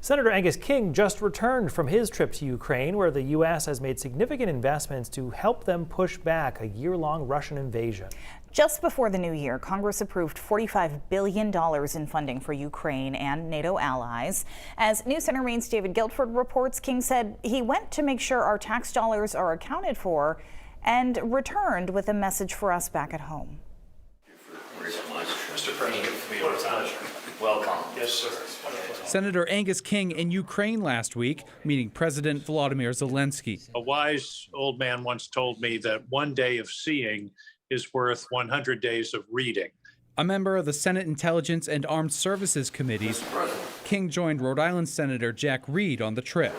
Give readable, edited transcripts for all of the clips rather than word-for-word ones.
Senator Angus King just returned from his trip to Ukraine, where the U.S. has made significant investments to help them push back a year-long Russian invasion. Just before the new year, Congress approved $45 billion in funding for Ukraine and NATO allies. As News Center Maine's David Guilford reports, King said he went to make sure our tax dollars are accounted for and returned with a message for us back at home. Mr. President, welcome. Yes, sir. Senator Angus King in Ukraine last week, meeting President Volodymyr Zelenskyy. A wise old man once told me that one day of seeing is worth 100 days of reading. A member of the Senate Intelligence and Armed Services Committees, King joined Rhode Island Senator Jack Reed on the trip.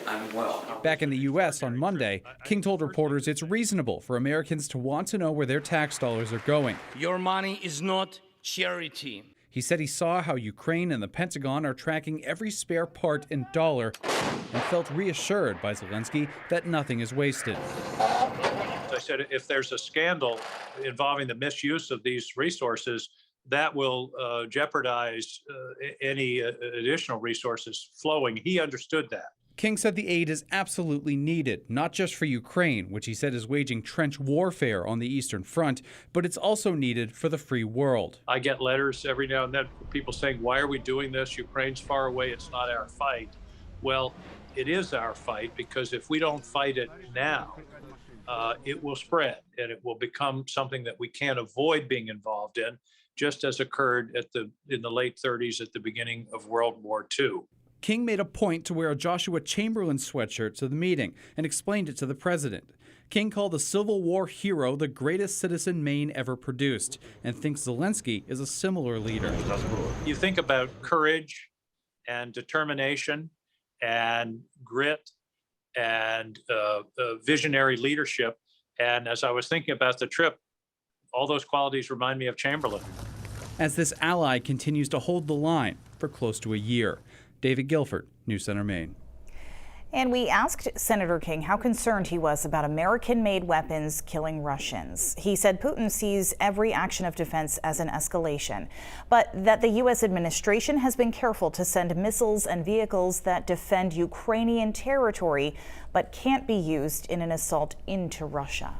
I'm well. Back in the U.S. on Monday, King told reporters it's reasonable for Americans to want to know where their tax dollars are going. Your money is not charity. He said he saw how Ukraine and the Pentagon are tracking every spare part and dollar and felt reassured by Zelenskyy that nothing is wasted. I said, if there's a scandal involving the misuse of these resources, that will jeopardize any additional resources flowing. He understood that. King said the aid is absolutely needed, not just for Ukraine, which he said is waging trench warfare on the Eastern Front, but it's also needed for the free world. I get letters every now and then from people saying, why are we doing this? Ukraine's far away. It's not our fight. Well, it is our fight, because if we don't fight it now, it will spread and it will become something that we can't avoid being involved in, just as occurred in the late 30s at the beginning of World War II. King made a point to wear a Joshua Chamberlain sweatshirt to the meeting and explained it to the president. King called the Civil War hero the greatest citizen Maine ever produced and thinks Zelenskyy is a similar leader. You think about courage and determination and grit and visionary leadership. And as I was thinking about the trip, all those qualities remind me of Chamberlain. As this ally continues to hold the line for close to a year. David Guilford, News Center, Maine. And we asked Senator King how concerned he was about American-made weapons killing Russians. He said Putin sees every action of defense as an escalation, but that the U.S. administration has been careful to send missiles and vehicles that defend Ukrainian territory but can't be used in an assault into Russia.